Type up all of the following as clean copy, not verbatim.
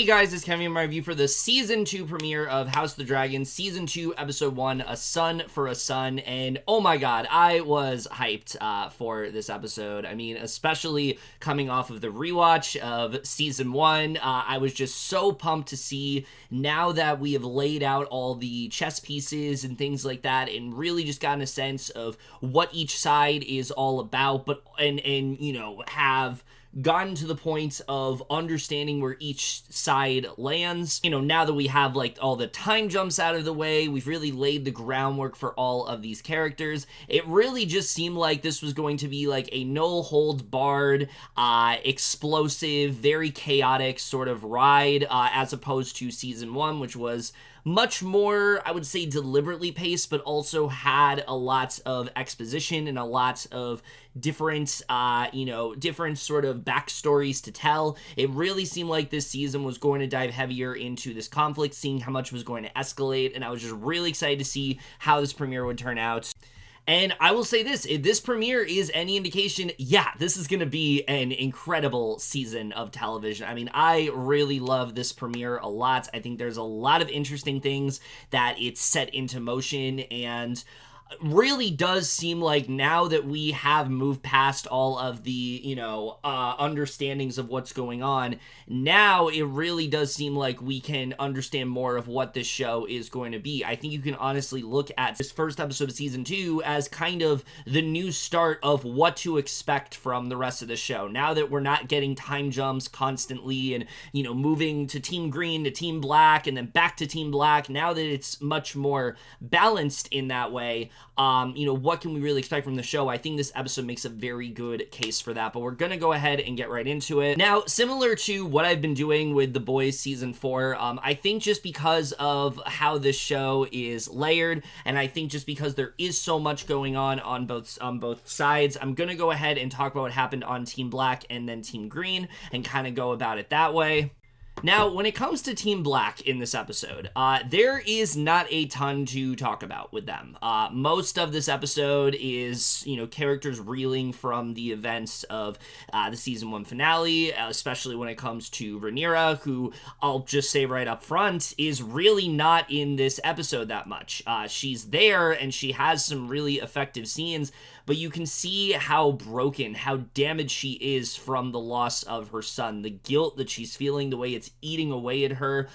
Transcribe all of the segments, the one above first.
guys, it's Kevin, my review for the Season 2 premiere of House of the Dragon, Season 2, Episode 1, A Son for a Son, and oh my god, I was hyped for this episode. I mean, especially coming off of the rewatch of Season 1, I was just so pumped to see, now that we have laid out all the chess pieces and things like that, and really just gotten a sense of what each side is all about, but, and you know, have gotten to the point of understanding where each side lands. You know, now that we have like all the time jumps out of the way, we've really laid the groundwork for all of these characters. It really just seemed like this was going to be like a no-holds-barred, explosive, very chaotic sort of ride, as opposed to Season 1, which was much more, I would say, deliberately paced, but also had a lot of exposition and a lot of different, different sort of backstories to tell. It really seemed like this season was going to dive heavier into this conflict, seeing how much was going to escalate, and I was just really excited to see how this premiere would turn out. And I will say this, if this premiere is any indication, yeah, this is going to be an incredible season of television. I mean, I really love this premiere a lot. I think there's a lot of interesting things that it's set into motion, and really does seem like now that we have moved past all of the, understandings of what's going on, now it really does seem like we can understand more of what this show is going to be. I think you can honestly look at this first episode of Season 2 as kind of the new start of what to expect from the rest of the show. Now that we're not getting time jumps constantly and, moving to Team Green to Team Black and then back to Team Black, now that it's much more balanced in that way, what can we really expect from the show? I think this episode makes a very good case for that, but we're gonna go ahead and get right into it. Now, similar to what I've been doing with The Boys Season 4, I think just because of how this show is layered, and I think just because there is so much going on both sides, I'm gonna go ahead and talk about what happened on Team Black and then Team Green, and kind of go about it that way. Now, when it comes to Team Black in this episode, there is not a ton to talk about with them. Most of this episode is, characters reeling from the events of the Season 1 finale, especially when it comes to Rhaenyra, who, I'll just say right up front, is really not in this episode that much. She's there, and she has some really effective scenes, but you can see how broken, how damaged she is from the loss of her son, the guilt that she's feeling, the way it's eating away at her,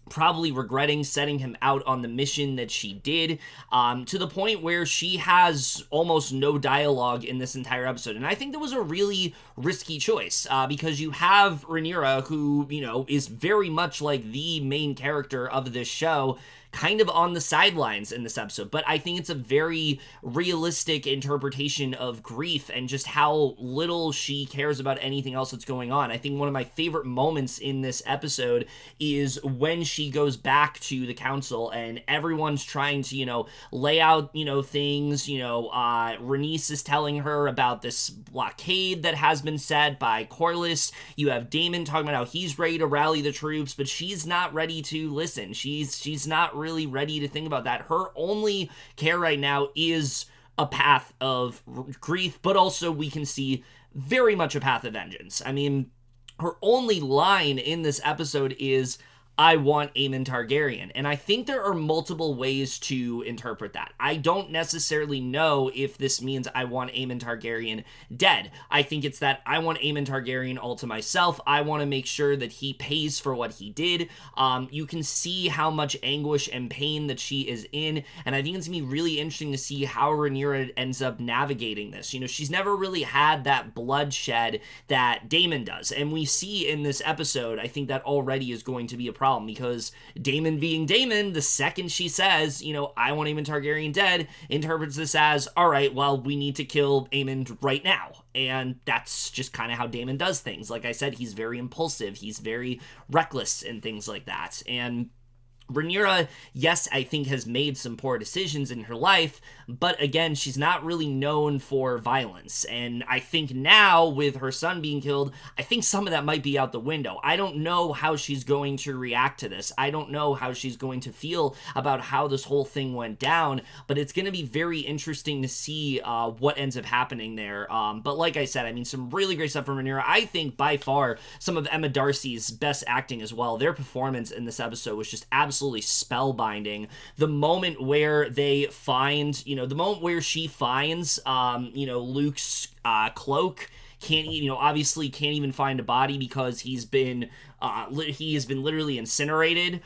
probably regretting setting him out on the mission that she did, to the point where she has almost no dialogue in this entire episode. And I think that was a really risky choice, because you have Rhaenyra, who, is very much like the main character of this show, kind of on the sidelines in this episode, but I think it's a very realistic interpretation of grief and just how little she cares about anything else that's going on. I think one of my favorite moments in this episode is when she goes back to the council and everyone's trying to, lay out, things, Rhaenys is telling her about this blockade that has been set by Corlys. You have Daemon talking about how he's ready to rally the troops, but she's not ready to listen. She's not really ready to think about that. Her only care right now is a path of grief, but also we can see very much a path of vengeance. I mean, her only line in this episode is, "I want Aemon Targaryen," and I think there are multiple ways to interpret that. I don't necessarily know if this means I want Aemon Targaryen dead. I think it's that I want Aemon Targaryen all to myself. I want to make sure that he pays for what he did. You can see how much anguish and pain that she is in, and I think it's going to be really interesting to see how Rhaenyra ends up navigating this. She's never really had that bloodshed that Daemon does, and we see in this episode, I think that already is going to be a problem, because Daemon being Daemon, the second she says, "I want Aemon Targaryen dead," interprets this as, all right, well, we need to kill Aemon right now. And that's just kind of how Daemon does things. Like I said, he's very impulsive, he's very reckless and things like that. And Rhaenyra, yes, I think has made some poor decisions in her life, but again, she's not really known for violence. And I think now, with her son being killed, I think some of that might be out the window. I don't know how she's going to react to this. I don't know how she's going to feel about how this whole thing went down, but it's going to be very interesting to see what ends up happening there. But like I said, I mean, some really great stuff from Rhaenyra. I think by far some of Emma Darcy's best acting as well. Their performance in this episode was just absolutely spellbinding. The moment where they find, the moment where she finds, Luke's cloak, obviously can't even find a body because he has been literally incinerated.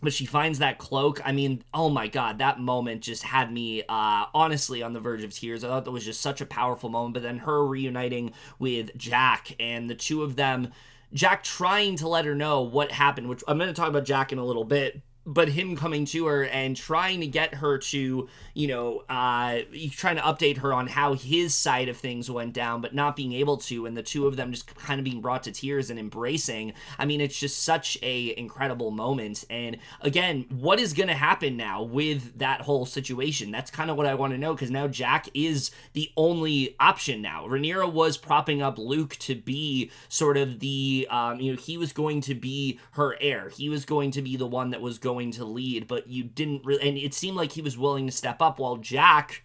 But she finds that cloak. I mean, oh my god, that moment just had me honestly on the verge of tears. I thought that was just such a powerful moment. But then her reuniting with Jack and the two of them, Jack trying to let her know what happened, which I'm going to talk about Jack in a little bit, but him coming to her and trying to get her to, trying to update her on how his side of things went down, but not being able to, and the two of them just kind of being brought to tears and embracing. I mean, it's just such a incredible moment. And again, what is going to happen now with that whole situation? That's kind of what I want to know, because now Jack is the only option now. Rhaenyra was propping up Luke to be sort of the, he was going to be her heir. He was going to be the one that was going to lead, but you didn't really, and it seemed like he was willing to step up while Jack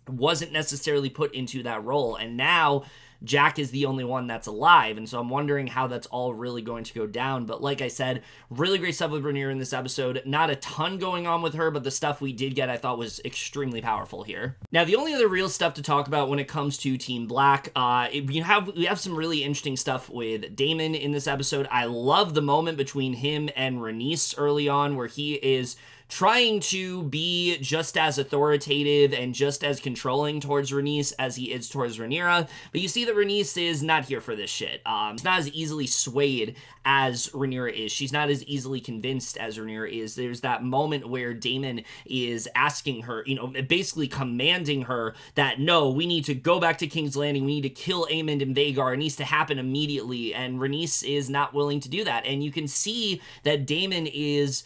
wasn't necessarily put into that role. And now Jack is the only one that's alive, and so I'm wondering how that's all really going to go down. But like I said, really great stuff with Rhaenyra in this episode. Not a ton going on with her, but the stuff we did get I thought was extremely powerful here. Now, the only other real stuff to talk about when it comes to Team Black, we have some really interesting stuff with Daemon in this episode. I love the moment between him and Rhys early on, where he is trying to be just as authoritative and just as controlling towards Rhys as he is towards Rhaenyra. But you see that Rhys is not here for this shit. He's not as easily swayed as Rhaenyra is. She's not as easily convinced as Rhaenyra is. There's that moment where Daemon is asking her, basically commanding her that, no, we need to go back to King's Landing. We need to kill Aemond and Vhagar. It needs to happen immediately. And Rhys is not willing to do that. And you can see that Daemon is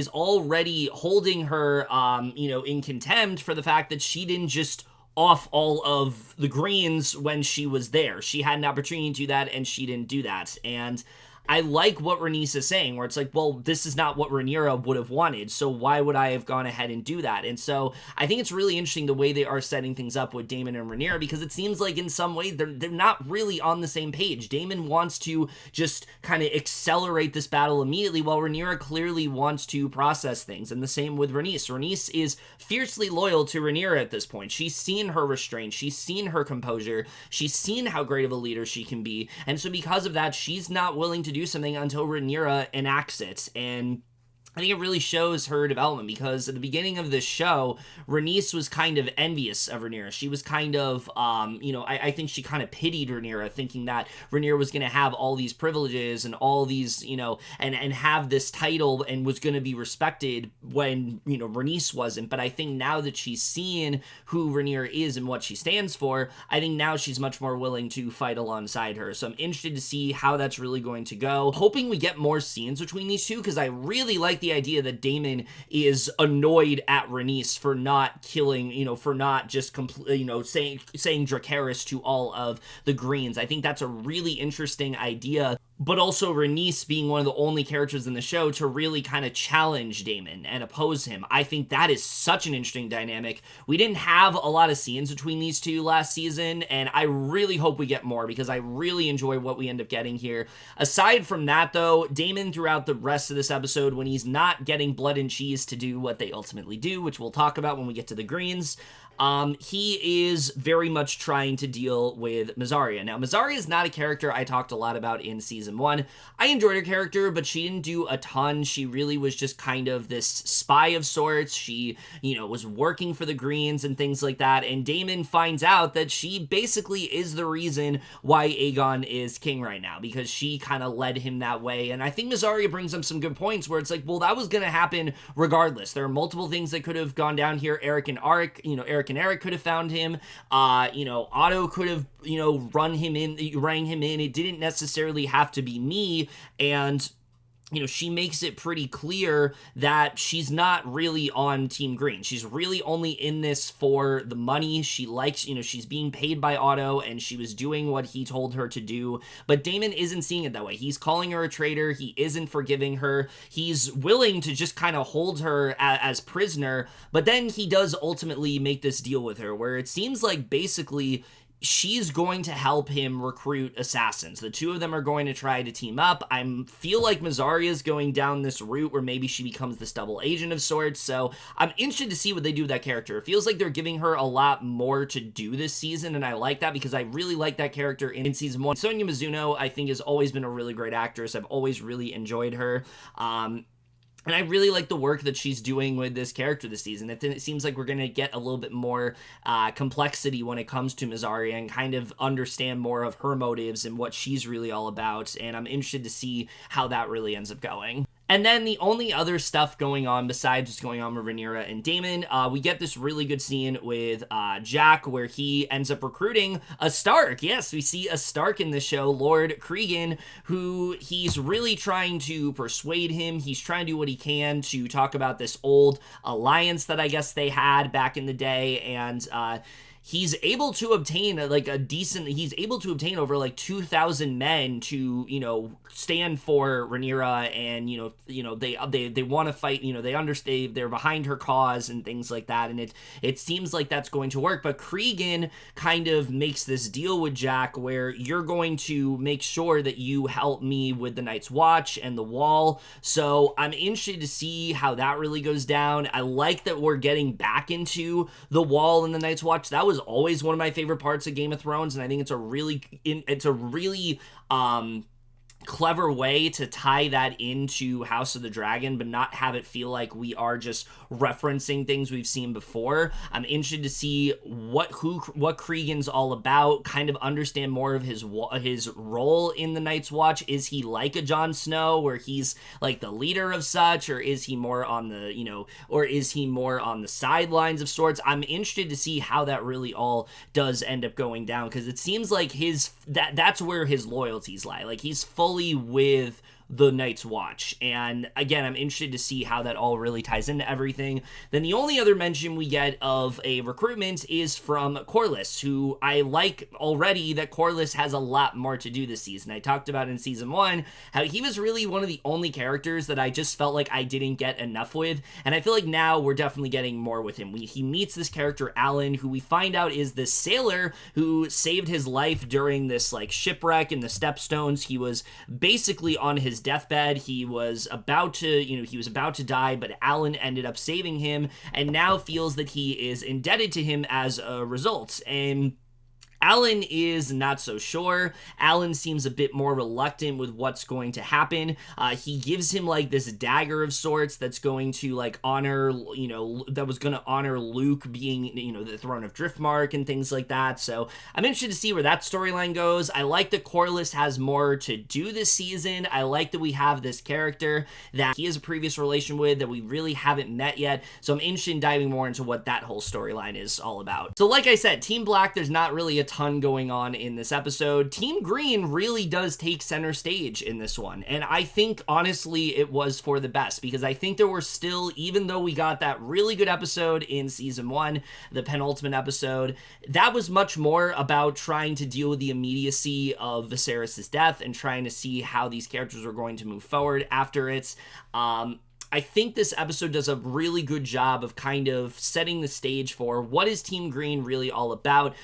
already holding her, in contempt for the fact that she didn't just off all of the greens when she was there. She had an opportunity to do that, and she didn't do that. And I like what Rhys is saying, where it's like, well, this is not what Rhaenyra would have wanted, so why would I have gone ahead and do that? And so I think it's really interesting the way they are setting things up with Daemon and Rhaenyra, because it seems like in some ways they're not really on the same page. Daemon wants to just kind of accelerate this battle immediately, while Rhaenyra clearly wants to process things, and the same with Rhys. Rhys is fiercely loyal to Rhaenyra at this point. She's seen her restraint, she's seen her composure, she's seen how great of a leader she can be, and so because of that, she's not willing to do something until Rhaenyra enacts it. And I think it really shows her development, because at the beginning of this show, Rhys was kind of envious of Rhaenyra. She was kind of, I think she kind of pitied Rhaenyra, thinking that Rhaenyra was going to have all these privileges and all these, and have this title and was going to be respected when, Rhys wasn't. But I think now that she's seen who Rhaenyra is and what she stands for, I think now she's much more willing to fight alongside her. So I'm interested to see how that's really going to go. Hoping we get more scenes between these two, because I really like the idea that Daemon is annoyed at Rhys for not killing, for not just saying Dracarys to all of the Greens. I think that's a really interesting idea. But also Rhys being one of the only characters in the show to really kind of challenge Daemon and oppose him. I think that is such an interesting dynamic. We didn't have a lot of scenes between these two last season, and I really hope we get more, because I really enjoy what we end up getting here. Aside from that, though, Daemon throughout the rest of this episode, when he's not getting blood and cheese to do what they ultimately do, which we'll talk about when we get to the Greens, he is very much trying to deal with Mysaria. Now, Mysaria is not a character I talked a lot about in season 1. I enjoyed her character, but she didn't do a ton. She really was just kind of this spy of sorts. She, was working for the Greens and things like that, and Daemon finds out that she basically is the reason why Aegon is king right now, because she kind of led him that way. And I think Mysaria brings up some good points where it's like, well, that was going to happen regardless. There are multiple things that could have gone down here. Eric and Eric could have found him. Otto could have, rang him in. It didn't necessarily have to be me. And she makes it pretty clear that she's not really on Team Green. She's really only in this for the money. She likes, she's being paid by Otto, and she was doing what he told her to do. But Damon isn't seeing it that way. He's calling her a traitor. He isn't forgiving her. He's willing to just kind of hold her as prisoner. But then he does ultimately make this deal with her, where it seems like basically she's going to help him recruit assassins. The two of them are going to try to team up. I feel like Mazaria's going down this route where maybe she becomes this double agent of sorts. So I'm interested to see what they do with that character. It feels like they're giving her a lot more to do this season, and I like that because I really like that character in season 1. Sonoya Mizuno, I think, has always been a really great actress. I've always really enjoyed her. And I really like the work that she's doing with this character this season. It seems like we're going to get a little bit more complexity when it comes to Mazaria and kind of understand more of her motives and what she's really all about. And I'm interested to see how that really ends up going. And then the only other stuff going on besides what's going on with Rhaenyra and Daemon, we get this really good scene with Jack where he ends up recruiting a Stark. Yes, we see a Stark in the show, Lord Cregan, who he's really trying to persuade him. He's trying to do what he can to talk about this old alliance that I guess they had back in the day, and he's able to obtain he's able to obtain over like 2,000 men to, stand for Rhaenyra, and, they want to fight, they understand, they're behind her cause and things like that. And it seems like that's going to work. But Cregan kind of makes this deal with Jack where you're going to make sure that you help me with the Night's Watch and the Wall. So I'm interested to see how that really goes down. I like that we're getting back into the Wall and the Night's Watch. That was always one of my favorite parts of Game of Thrones, and I think it's a really clever way to tie that into House of the Dragon, but not have it feel like we are just referencing things we've seen before. I'm interested to see what Cregan's all about, kind of understand more of his role in the Night's Watch. Is he like a Jon Snow where he's like the leader of such, or is he more on the, or is he more on the sidelines of sorts? I'm interested to see how that really all does end up going down, because it seems like that's where his loyalties lie. Like, he's fully with the Night's Watch, and again, I'm interested to see how that all really ties into everything. Then the only other mention we get of a recruitment is from Corlys, who I like already that Corlys has a lot more to do this season. I talked about in season 1 how he was really one of the only characters that I just felt like I didn't get enough with, and I feel like now we're definitely getting more with him. He meets this character Alan, who we find out is this sailor who saved his life during this like shipwreck in the Stepstones. He was basically on his deathbed. He was about to die, but Alan ended up saving him, and now feels that he is indebted to him as a result. And Alan is not so sure. Alan seems a bit more reluctant with what's going to happen. He gives him like this dagger of sorts that's going to like honor, that was going to honor Luke being, the throne of Driftmark and things like that. So I'm interested to see where that storyline goes. I like that Corlys has more to do this season. I like that we have this character that he has a previous relation with that we really haven't met yet. So I'm interested in diving more into what that whole storyline is all about. So like I said, Team Black, there's not really a ton going on in this episode. Team Green really does take center stage in this one, and I think honestly it was for the best, because I think there were still, even though we got that really good episode in season 1, the penultimate episode, that was much more about trying to deal with the immediacy of Viserys' death and trying to see how these characters were going to move forward after it. I think this episode does a really good job of kind of setting the stage for what is Team Green really all about,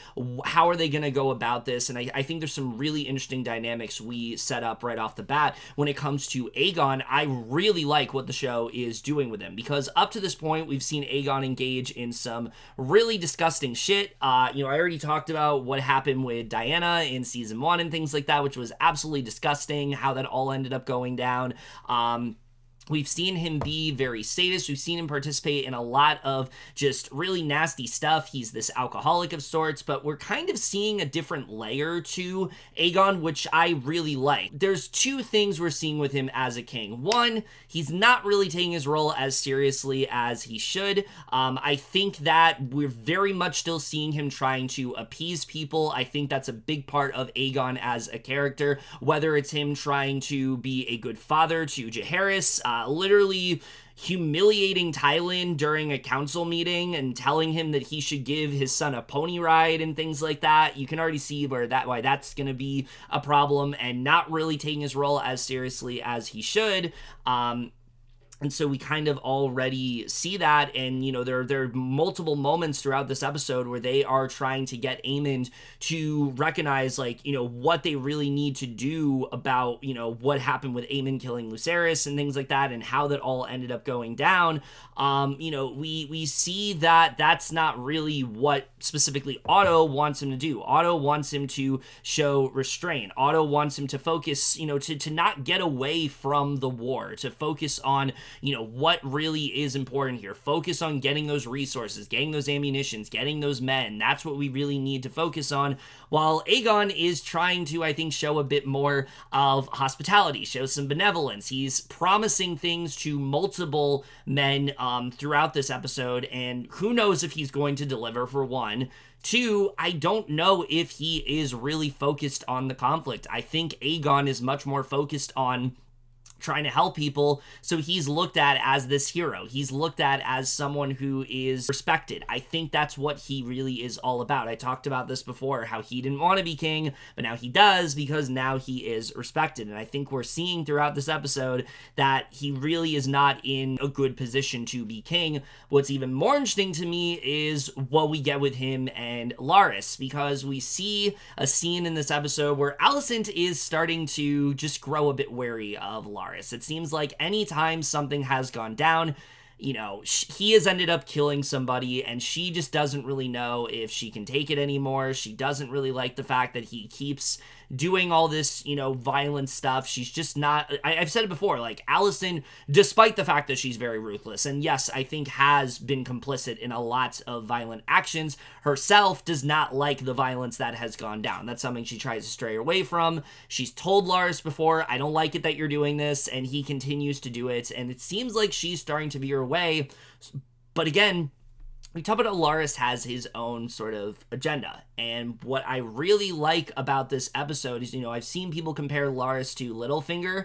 how are they going to go about this, and I think there's some really interesting dynamics we set up right off the bat. When it comes to Aegon, I really like what the show is doing with him, because up to this point, we've seen Aegon engage in some really disgusting shit. I already talked about what happened with Diana in season 1 and things like that, which was absolutely disgusting, how that all ended up going down. We've seen him be very sadist. We've seen him participate in a lot of just really nasty stuff. He's this alcoholic of sorts, but we're kind of seeing a different layer to Aegon, which I really like. There's two things we're seeing with him as a king. One, he's not really taking his role as seriously as he should. I think that we're very much still seeing him trying to appease people. I think that's a big part of Aegon as a character, whether it's him trying to be a good father to Jaehaerys, literally humiliating Tywin during a council meeting and telling him that he should give his son a pony ride and things like that. You can already see why that's going to be a problem, and not really taking his role as seriously as he should. And so we kind of already see that, and, you know, there are multiple moments throughout this episode where they are trying to get Aemond to recognize, like, you know, what they really need to do about, you know, what happened with Aemond killing Lucerys and things like that, and how that all ended up going down. You know, we see that that's not really what specifically Otto wants him to do. Otto wants him to show restraint. Otto wants him to focus, you know, to not get away from the war, to focus on, you know, what really is important here. Focus on getting those resources, getting those ammunitions, getting those men. That's what we really need to focus on. While Aegon is trying to, I think, show a bit more of hospitality, show some benevolence. He's promising things to multiple men throughout this episode, and who knows if he's going to deliver, for one. Two, I don't know if he is really focused on the conflict. I think Aegon is much more focused on trying to help people, so he's looked at as this hero. He's looked at as someone who is respected. I think that's what he really is all about. I talked about this before, how he didn't want to be king, but now he does, because now he is respected. And I think we're seeing throughout this episode that he really is not in a good position to be king. What's even more interesting to me is what we get with him and Larys, because we see a scene in this episode where Alicent is starting to just grow a bit wary of Larys. It seems like anytime something has gone down, you know, he has ended up killing somebody, and she just doesn't really know if she can take it anymore. She doesn't really like the fact that he keeps doing all this, you know, violent stuff. She's just not, I've said it before, like, Alicent, despite the fact that she's very ruthless, and yes, I think has been complicit in a lot of violent actions, herself does not like the violence that has gone down. That's something she tries to stray away from. She's told Larys before, I don't like it that you're doing this, and he continues to do it, and it seems like she's starting to veer away. But again, we talk about how Larys has his own sort of agenda, and what I really like about this episode is, you know, I've seen people compare Larys to Littlefinger,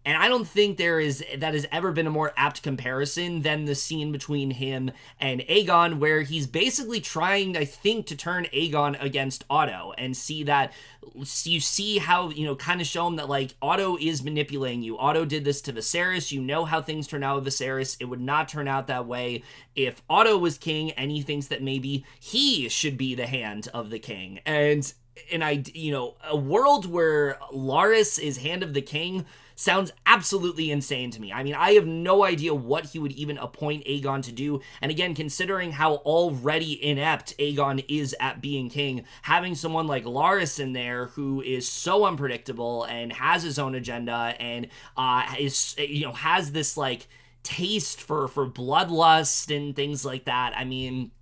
and I don't think that has ever been a more apt comparison than the scene between him and Aegon, where he's basically trying, I think, to turn Aegon against Otto, and see that, you see how, you know, kind of show him that, like, Otto is manipulating you. Otto did this to Viserys. You know how things turn out with Viserys. It would not turn out that way if Otto was king, and he thinks that maybe he should be the hand of the king. And you know, a world where Larys is hand of the king sounds absolutely insane to me. I mean, I have no idea what he would even appoint Aegon to do. And again, considering how already inept Aegon is at being king, having someone like Larys in there who is so unpredictable and has his own agenda and is, you know, has this, like, taste for bloodlust and things like that. I mean,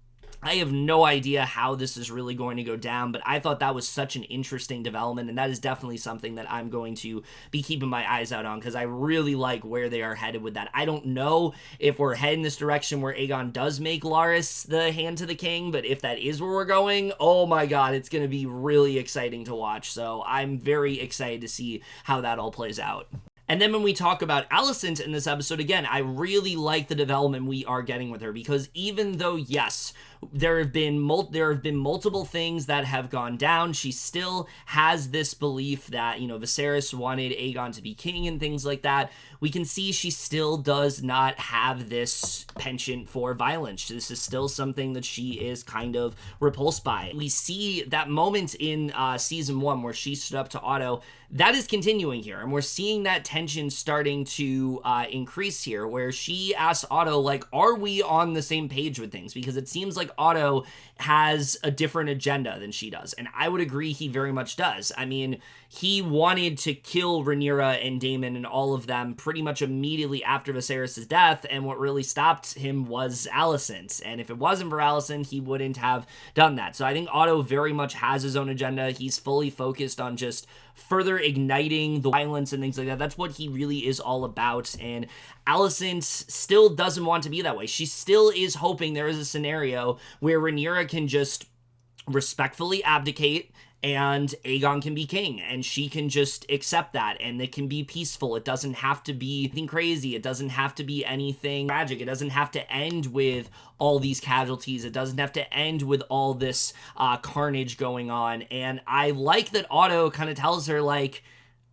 I have no idea how this is really going to go down, but I thought that was such an interesting development, and that is definitely something that I'm going to be keeping my eyes out on, because I really like where they are headed with that. I don't know if we're heading this direction where Aegon does make Larys the hand to the king, but if that is where we're going, oh my god, it's going to be really exciting to watch, so I'm very excited to see how that all plays out. And then when we talk about Alicent in this episode, again, I really like the development we are getting with her, because even though, yes, there have been multiple things that have gone down, she still has this belief that, you know, Viserys wanted Aegon to be king and things like that. We can see she still does not have this penchant for violence. This is still something that she is kind of repulsed by. We see that moment in season 1 where she stood up to Otto. That is continuing here, and we're seeing that tension starting to increase here, where she asks Otto, like, are we on the same page with things? Because it seems like like Otto has a different agenda than she does. And I would agree he very much does. I mean, he wanted to kill Rhaenyra and Daemon and all of them pretty much immediately after Viserys' death, and what really stopped him was Alicent. And if it wasn't for Alicent, he wouldn't have done that. So I think Otto very much has his own agenda. He's fully focused on just further igniting the violence and things like that. That's what he really is all about. And Alicent still doesn't want to be that way. She still is hoping there is a scenario where Rhaenyra can just respectfully abdicate and Aegon can be king, and she can just accept that, and it can be peaceful. It doesn't have to be anything crazy. It doesn't have to be anything tragic. It doesn't have to end with all these casualties. It doesn't have to end with all this carnage going on. And I like that Otto kind of tells her, like,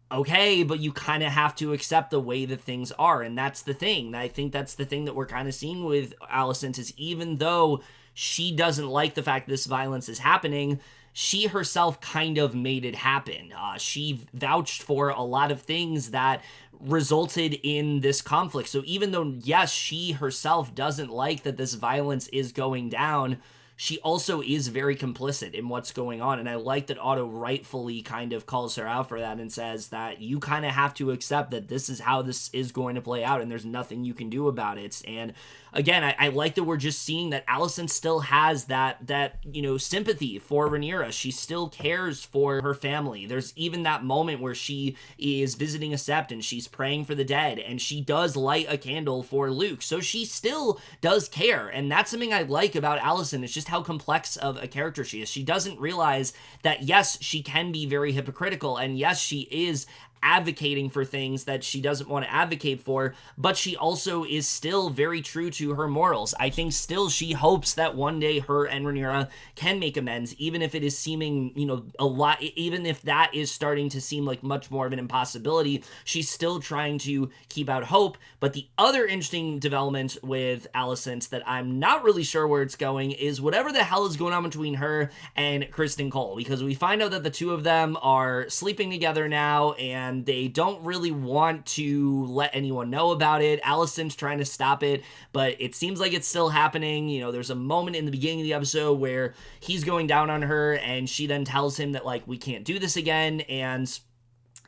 okay, but you kind of have to accept the way that things are. And that's the thing. I think that's the thing that we're kind of seeing with Alicent, is even though she doesn't like the fact this violence is happening, she herself kind of made it happen. She vouched for a lot of things that resulted in this conflict. So even though, yes, she herself doesn't like that this violence is going down, she also is very complicit in what's going on. And I like that Otto rightfully kind of calls her out for that and says that you kind of have to accept that this is how this is going to play out and there's nothing you can do about it. And again, I like that we're just seeing that Alicent still has that sympathy for Rhaenyra. She still cares for her family. There's even that moment where she is visiting a sept and she's praying for the dead, and she does light a candle for Luke. So she still does care, and that's something I like about Alicent. It's just how complex of a character she is. She doesn't realize that, yes, she can be very hypocritical, and yes, she is advocating for things that she doesn't want to advocate for, but she also is still very true to her morals. I think still she hopes that one day her and Rhaenyra can make amends, even if it is seeming, a lot, even if that is starting to seem like much more of an impossibility. She's still trying to keep out hope. But the other interesting development with Alicent that I'm not really sure where it's going is whatever the hell is going on between her and Criston Cole, because we find out that the two of them are sleeping together now, and they don't really want to let anyone know about it. Alicent's trying to stop it, but it seems like it's still happening. There's a moment in the beginning of the episode where he's going down on her, and she then tells him that, like, we can't do this again, and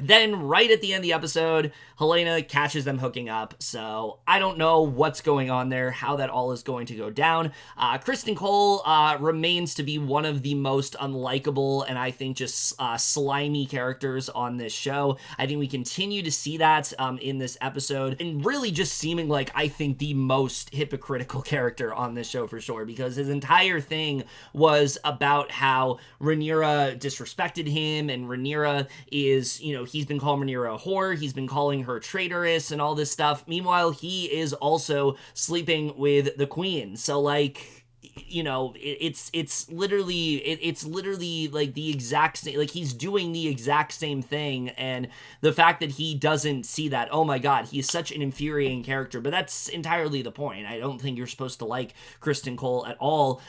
then right at the end of the episode, Helena catches them hooking up. So I don't know what's going on there, how that all is going to go down. Criston Cole remains to be one of the most unlikable and I think just slimy characters on this show. I think we continue to see that in this episode, and really just seeming like, I think, the most hypocritical character on this show for sure, because his entire thing was about how Rhaenyra disrespected him, and Rhaenyra is, he's been calling Rhaenyra a whore, he's been calling her traitorous and all this stuff. Meanwhile, he is also sleeping with the queen. So, like, it's literally like the exact same, like, he's doing the exact same thing, and the fact that he doesn't see that, oh my god, he's such an infuriating character. But that's entirely the point. I don't think you're supposed to like Criston Cole at all.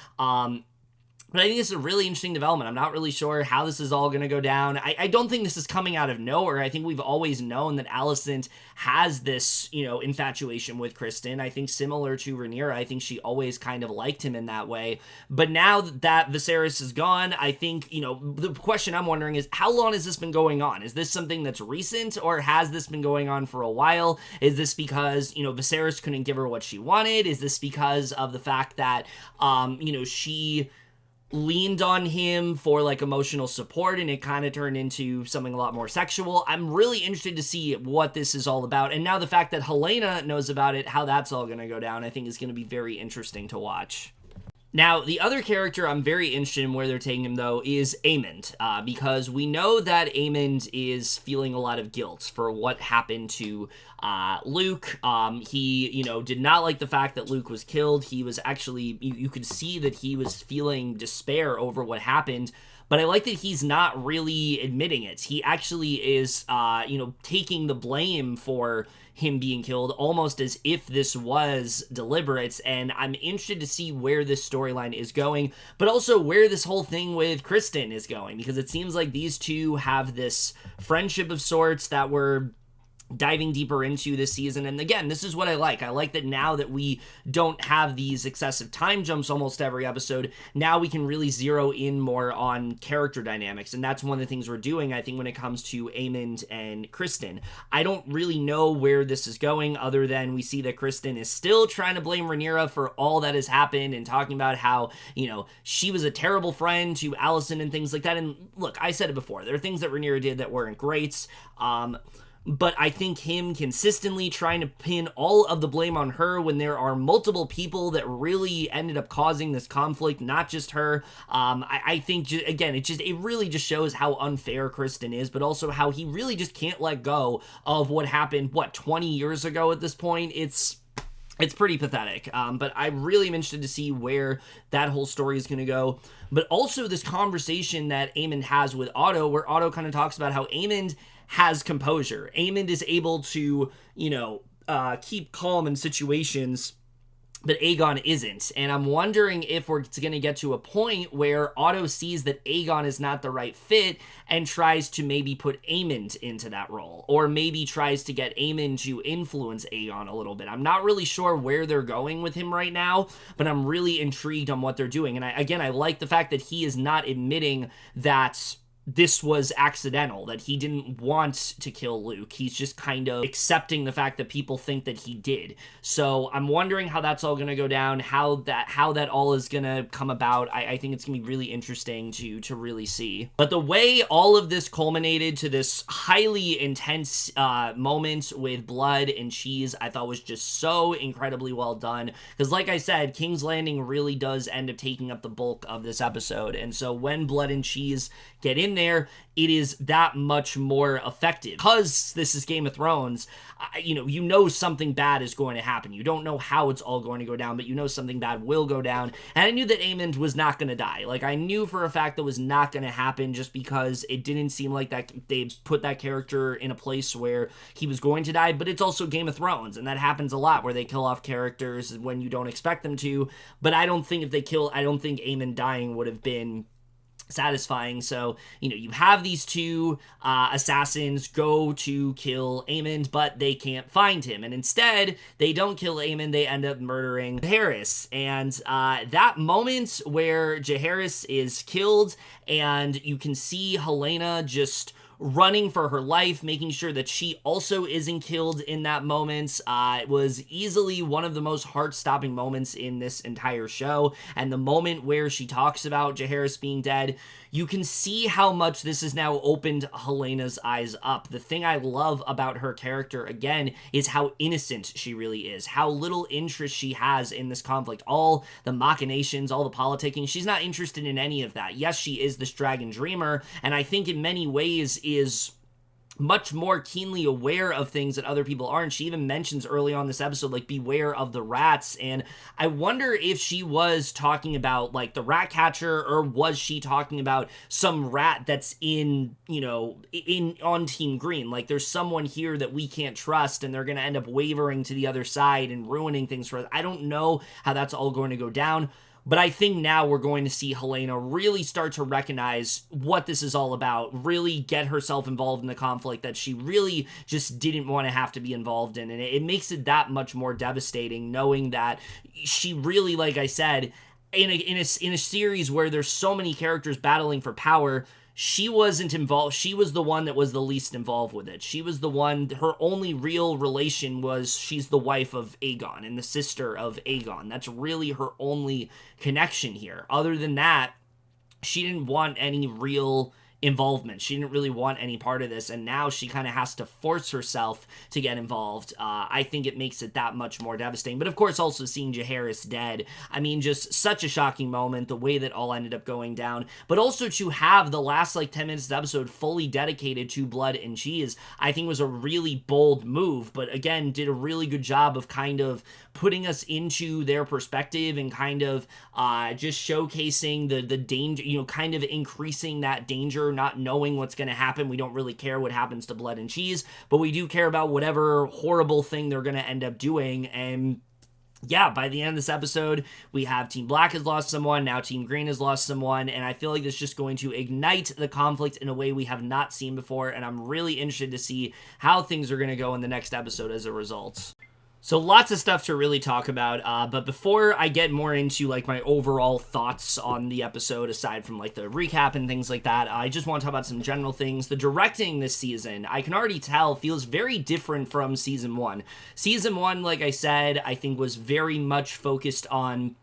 But I think it's a really interesting development. I'm not really sure how this is all going to go down. I don't think this is coming out of nowhere. I think we've always known that Alicent has this, infatuation with Criston. I think similar to Rhaenyra, I think she always kind of liked him in that way. But now that Viserys is gone, I think, the question I'm wondering is, how long has this been going on? Is this something that's recent, or has this been going on for a while? Is this because, Viserys couldn't give her what she wanted? Is this because of the fact that, she leaned on him for, like, emotional support, and it kind of turned into something a lot more sexual? I'm really interested to see what this is all about. And now the fact that Helena knows about it, how that's all going to go down, I think is going to be very interesting to watch. Now, the other character I'm very interested in where they're taking him, though, is Aemond, because we know that Aemond is feeling a lot of guilt for what happened to Luke. He, did not like the fact that Luke was killed. He was actually, you could see that he was feeling despair over what happened. But I like that he's not really admitting it. He actually is, taking the blame for him being killed, almost as if this was deliberate. And I'm interested to see where this storyline is going, but also where this whole thing with Criston is going, because it seems like these two have this friendship of sorts that we're diving deeper into this season. And again, this is what I like. I like that now that we don't have these excessive time jumps almost every episode, now we can really zero in more on character dynamics. And that's one of the things we're doing, I think, when it comes to Aemond and Kristen. I don't really know where this is going, other than we see that Kristen is still trying to blame Rhaenyra for all that has happened and talking about how, you know, she was a terrible friend to Alicent and things like that. And look, I said it before, there are things that Rhaenyra did that weren't great. But I think him consistently trying to pin all of the blame on her when there are multiple people that really ended up causing this conflict, not just her. I think, again, it really just shows how unfair Kristen is, but also how he really just can't let go of what happened, 20 years ago at this point? It's pretty pathetic, but I really am interested to see where that whole story is going to go. But also this conversation that Aemond has with Otto, where Otto kind of talks about how Aemond has composure. Aemond is able to, keep calm in situations, but Aegon isn't. And I'm wondering if we're going to get to a point where Otto sees that Aegon is not the right fit and tries to maybe put Aemond into that role, or maybe tries to get Aemond to influence Aegon a little bit. I'm not really sure where they're going with him right now, but I'm really intrigued on what they're doing. And I like the fact that he is not admitting that this was accidental, that he didn't want to kill Luke. He's just kind of accepting the fact that people think that he did. So I'm wondering how that's all going to go down, how that all is going to come about. I think it's going to be really interesting to really see. But the way all of this culminated to this highly intense moment with blood and cheese, I thought was just so incredibly well done. Because like I said, King's Landing really does end up taking up the bulk of this episode. And so when blood and cheese get in there, it is that much more effective. Because this is Game of Thrones, you know something bad is going to happen. You don't know how it's all going to go down, but you know something bad will go down. And I knew that Aemond was not going to die. Like, I knew for a fact that was not going to happen, just because it didn't seem like that they put that character in a place where he was going to die. But it's also Game of Thrones, and that happens a lot, where they kill off characters when you don't expect them to. But I don't think Aemond dying would have been satisfying. So, you have these two assassins go to kill Aemond, but they can't find him. And instead, they don't kill Aemond, they end up murdering Jaehaerys. And that moment where Jaehaerys is killed, and you can see Helaena just running for her life, making sure that she also isn't killed in that moment. It was easily one of the most heart-stopping moments in this entire show. And the moment where she talks about Jaehaerys being dead, you can see how much this has now opened Helena's eyes up. The thing I love about her character, again, is how innocent she really is, how little interest she has in this conflict. All the machinations, all the politicking, she's not interested in any of that. Yes, she is this dragon dreamer, and I think in many ways is much more keenly aware of things that other people aren't. She even mentions early on this episode, like, beware of the rats. And I wonder if she was talking about, like, the rat catcher, or was she talking about some rat that's on Team Green? Like, there's someone here that we can't trust, and they're going to end up wavering to the other side and ruining things for us. I don't know how that's all going to go down. But I think now we're going to see Helaena really start to recognize what this is all about, really get herself involved in the conflict that she really just didn't want to have to be involved in. And it makes it that much more devastating, knowing that she really, like I said, in a series where there's so many characters battling for power, she wasn't involved. She was the one that was the least involved with it. She was the one, her only real relation was she's the wife of Aegon and the sister of Aegon. That's really her only connection here. Other than that, she didn't want any real involvement. She didn't really want any part of this, and now she kind of has to force herself to get involved. I think it makes it that much more devastating. But of course, also seeing Jaehaerys dead, I mean, just such a shocking moment, the way that all ended up going down. But also to have the last 10 minutes of the episode fully dedicated to blood and cheese, I think was a really bold move, but again, did a really good job of kind of putting us into their perspective and kind of just showcasing the danger, kind of increasing that danger, not knowing what's going to happen. We don't really care what happens to blood and cheese, but we do care about whatever horrible thing they're going to end up doing. And yeah, by the end of this episode, we have Team Black has lost someone, now Team Green has lost someone, and I feel like it's just going to ignite the conflict in a way we have not seen before, and I'm really interested to see how things are going to go in the next episode as a result. So lots of stuff to really talk about, but before I get more into like my overall thoughts on the episode, aside from like the recap and things like that, I just want to talk about some general things. The directing this season, I can already tell, feels very different from season 1. Season 1, like I said, I think was very much focused on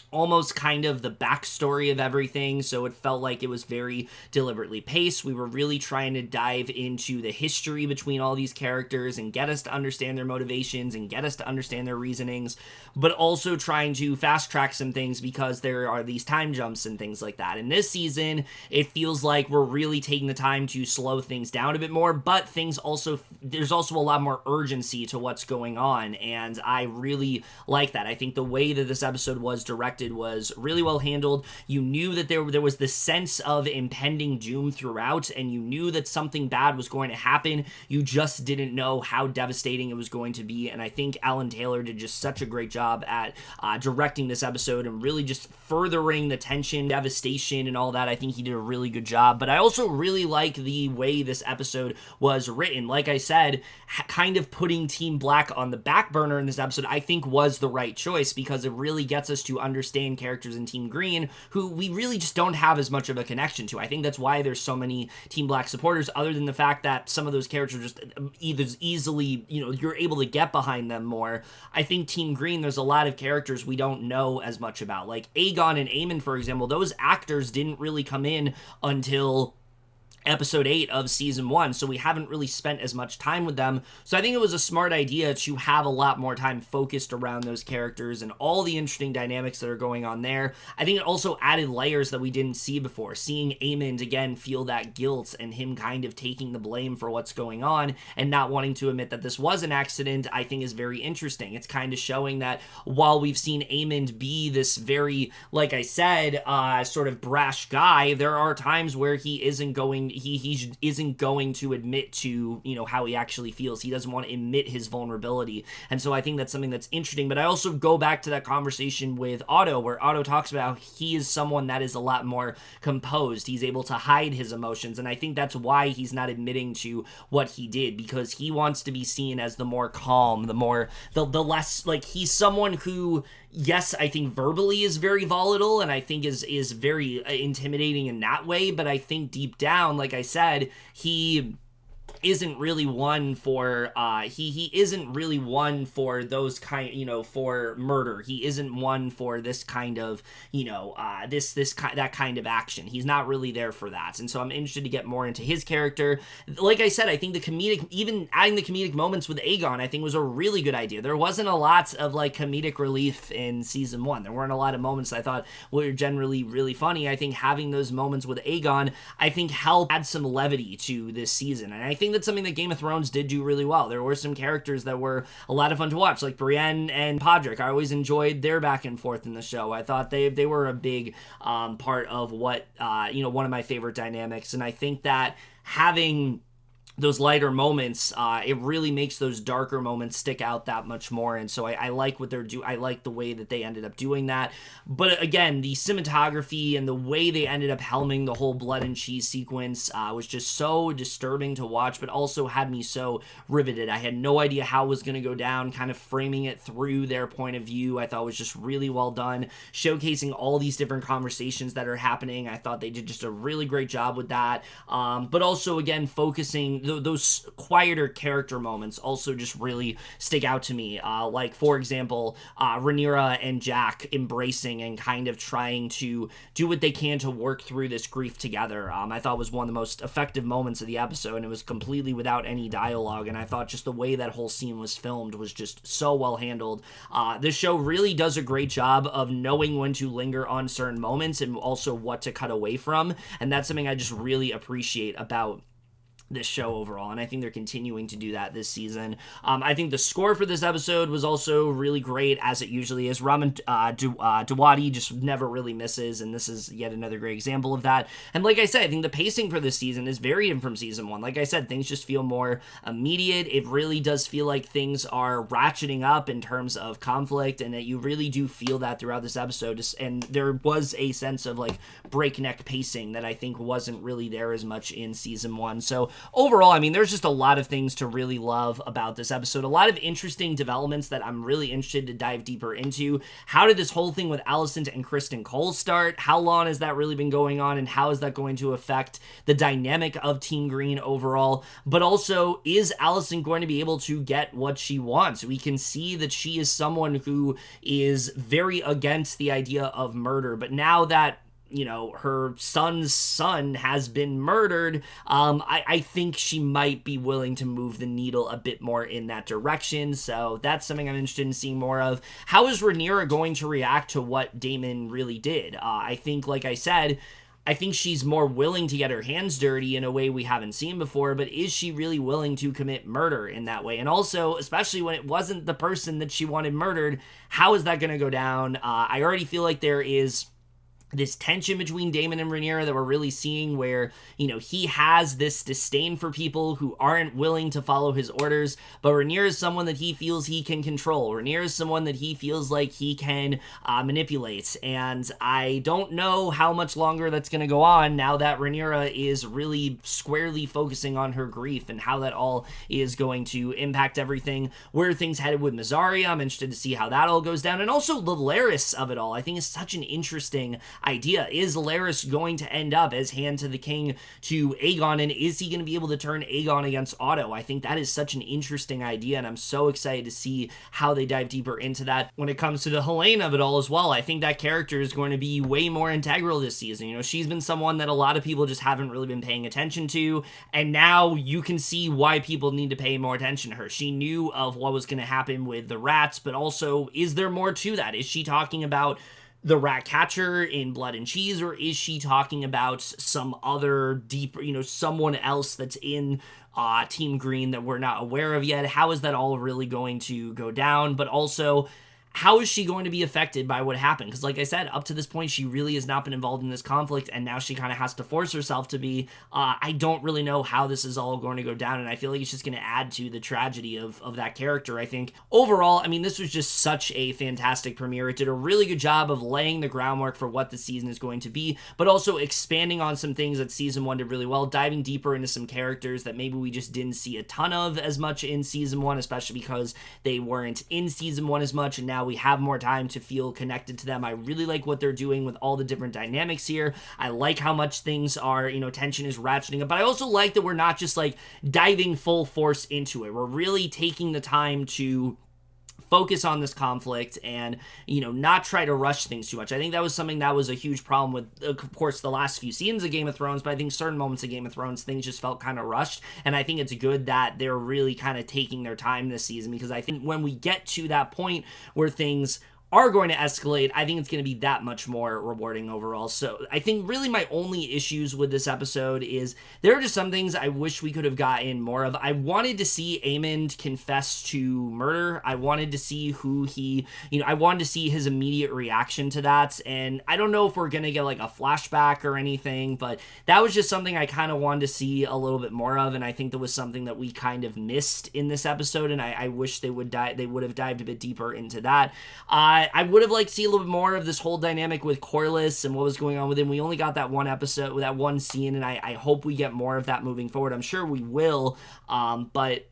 almost kind of the backstory of everything, so it felt like it was very deliberately paced. We were really trying to dive into the history between all these characters and get us to understand their motivations and get us to understand their reasonings, but also trying to fast track some things because there are these time jumps and things like that. In this season, it feels like we're really taking the time to slow things down a bit more, but there's also a lot more urgency to what's going on, and I really like that. I think the way that this episode was directed was really well handled. You knew that there was this sense of impending doom throughout, and you knew that something bad was going to happen. You just didn't know how devastating it was going to be, and I think Alan Taylor did just such a great job at directing this episode and really just furthering the tension, devastation, and all that. I think he did a really good job, but I also really like the way this episode was written. Like I said, kind of putting Team Black on the back burner in this episode, I think was the right choice, because it really gets us to understand characters in Team Green who we really just don't have as much of a connection to. I think that's why there's so many Team Black supporters, other than the fact that some of those characters just either easily, you're able to get behind them more. I think Team Green, there's a lot of characters we don't know as much about. Like Aegon and Aemon, for example, those actors didn't really come in until episode 8 of season 1, so we haven't really spent as much time with them. So I think it was a smart idea to have a lot more time focused around those characters and all the interesting dynamics that are going on there. I think it also added layers that we didn't see before. Seeing Aemon again feel that guilt and him kind of taking the blame for what's going on and not wanting to admit that this was an accident, I think is very interesting. It's kind of showing that while we've seen Aemon be this very, like I said, sort of brash guy, there are times where he isn't going to admit to, how he actually feels. He doesn't want to admit his vulnerability. And so I think that's something that's interesting. But I also go back to that conversation with Otto, where Otto talks about how he is someone that is a lot more composed. He's able to hide his emotions. And I think that's why he's not admitting to what he did, because he wants to be seen as the more calm, the less, like, he's someone who, yes, I think verbally is very volatile, and I think is very intimidating in that way, but I think deep down, like I said, he isn't really one for he isn't really one for those kind, for murder. He isn't one for this kind of, that kind of action. He's not really there for that. And so I'm interested to get more into his character. Like I said, I think even adding the comedic moments with Aegon, I think was a really good idea. There wasn't a lot of like comedic relief in season 1. There weren't a lot of moments that I thought were generally really funny. I think having those moments with Aegon, I think helped add some levity to this season. And I think that's something that Game of Thrones did do really well. There were some characters that were a lot of fun to watch, like Brienne and Podrick. I always enjoyed their back and forth in the show. I thought they were a big part of what, one of my favorite dynamics. And I think that having those lighter moments, it really makes those darker moments stick out that much more. And so I like what they're doing. I like the way that they ended up doing that. But again, the cinematography and the way they ended up helming the whole blood and cheese sequence was just so disturbing to watch, but also had me so riveted. I had no idea how it was going to go down, kind of framing it through their point of view. I thought was just really well done, showcasing all these different conversations that are happening. I thought they did just a really great job with that. But also, again, focusing those quieter character moments also just really stick out to me. Like, for example, Rhaenyra and Jack embracing and kind of trying to do what they can to work through this grief together. I thought was one of the most effective moments of the episode, and it was completely without any dialogue, and I thought just the way that whole scene was filmed was just so well handled. This show really does a great job of knowing when to linger on certain moments and also what to cut away from, and that's something I just really appreciate about this show overall, and I think they're continuing to do that this season. I think the score for this episode was also really great, as it usually is. Raman Djawadi just never really misses, and this is yet another great example of that. And like I said, I think the pacing for this season is very different from season 1. Like I said, things just feel more immediate. It really does feel like things are ratcheting up in terms of conflict, and that you really do feel that throughout this episode. And there was a sense of like breakneck pacing that I think wasn't really there as much in season 1. So overall, I mean, there's just a lot of things to really love about this episode. A lot of interesting developments that I'm really interested to dive deeper into. How did this whole thing with Alicent and Criston Cole start? How long has that really been going on, and how is that going to affect the dynamic of Team Green overall? But also, is Alicent going to be able to get what she wants? We can see that she is someone who is very against the idea of murder, but now that her son's son has been murdered, I think she might be willing to move the needle a bit more in that direction. So that's something I'm interested in seeing more of. How is Rhaenyra going to react to what Daemon really did? I think, like I said, I think she's more willing to get her hands dirty in a way we haven't seen before, but is she really willing to commit murder in that way? And also, especially when it wasn't the person that she wanted murdered, how is that going to go down? I already feel like there is this tension between Daemon and Rhaenyra that we're really seeing, where, he has this disdain for people who aren't willing to follow his orders, but Rhaenyra is someone that he feels he can control. Rhaenyra is someone that he feels like he can manipulate, and I don't know how much longer that's going to go on now that Rhaenyra is really squarely focusing on her grief, and how that all is going to impact everything. Where things headed with Mysaria, I'm interested to see how that all goes down, and also the Larys of it all, I think is such an interesting idea. Is Larys going to end up as hand to the king to Aegon, and is he going to be able to turn Aegon against Otto? I think that is such an interesting idea, and I'm so excited to see how they dive deeper into that. When it comes to the Helene of it all as well, I think that character is going to be way more integral this season. She's been someone that a lot of people just haven't really been paying attention to, and now you can see why people need to pay more attention to her. She knew of what was going to happen with the rats, but also, is there more to that? Is she talking about the rat catcher in Blood and Cheese, or is she talking about some other deeper, someone else that's in Team Green that we're not aware of yet? How is that all really going to go down? But also, how is she going to be affected by what happened? Because like I said, up to this point, she really has not been involved in this conflict, and now she kind of has to force herself to be. I don't really know how this is all going to go down, and I feel like it's just going to add to the tragedy of that character, I think. Overall, I mean, this was just such a fantastic premiere. It did a really good job of laying the groundwork for what the season is going to be, but also expanding on some things that season 1 did really well, diving deeper into some characters that maybe we just didn't see a ton of as much in season 1, especially because they weren't in season 1 as much, and now we have more time to feel connected to them. I really like what they're doing with all the different dynamics here. I like how much things are, tension is ratcheting up, but I also like that we're not just like diving full force into it. We're really taking the time to focus on this conflict and, not try to rush things too much. I think that was something that was a huge problem with, of course, the last few seasons of Game of Thrones, but I think certain moments of Game of Thrones, things just felt kind of rushed, and I think it's good that they're really kind of taking their time this season, because I think when we get to that point where things are going to escalate, I think it's going to be that much more rewarding overall. So I think really my only issues with this episode is there are just some things I wish we could have gotten more of. I wanted to see Aemond confess to murder. I wanted to see who he, I wanted to see his immediate reaction to that. And I don't know if we're going to get like a flashback or anything, but that was just something I kind of wanted to see a little bit more of. And I think that was something that we kind of missed in this episode. And I wish they would have dived a bit deeper into that. I would have liked to see a little bit more of this whole dynamic with Corlys and what was going on with him. We only got that one episode, that one scene, and I hope we get more of that moving forward. I'm sure we will, but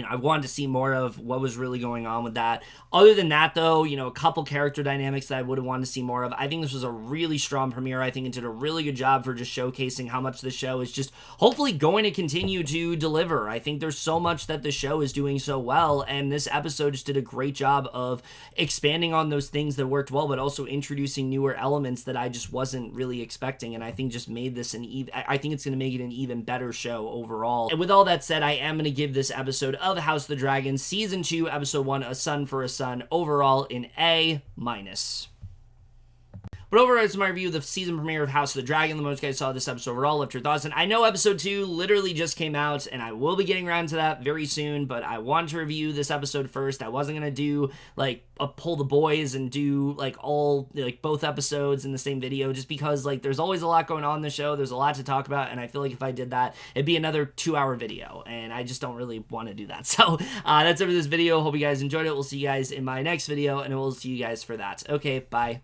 I wanted to see more of what was really going on with that. Other than that, though, a couple character dynamics that I would have wanted to see more of. I think this was a really strong premiere. I think it did a really good job for just showcasing how much the show is just hopefully going to continue to deliver. I think there's so much that the show is doing so well, and this episode just did a great job of expanding on those things that worked well, but also introducing newer elements that I just wasn't really expecting, and I think just made this I think it's going to make it an even better show overall. And with all that said, I am going to give this episode of House of the Dragon Season 2, Episode 1, A Son for a Son, overall in A-. But overall, it's my review of the season premiere of House of the Dragon. The most you guys saw this episode overall, left your thoughts. And I know episode 2 literally just came out, and I will be getting around to that very soon, but I want to review this episode first. I wasn't going to do, like, a Pull the Boys and do, like, both episodes in the same video, just because, like, there's always a lot going on in the show. There's a lot to talk about, and I feel like if I did that, it'd be another 2-hour video, and I just don't really want to do that. So, that's it for this video. Hope you guys enjoyed it. We'll see you guys in my next video, and we'll see you guys for that. Okay, bye.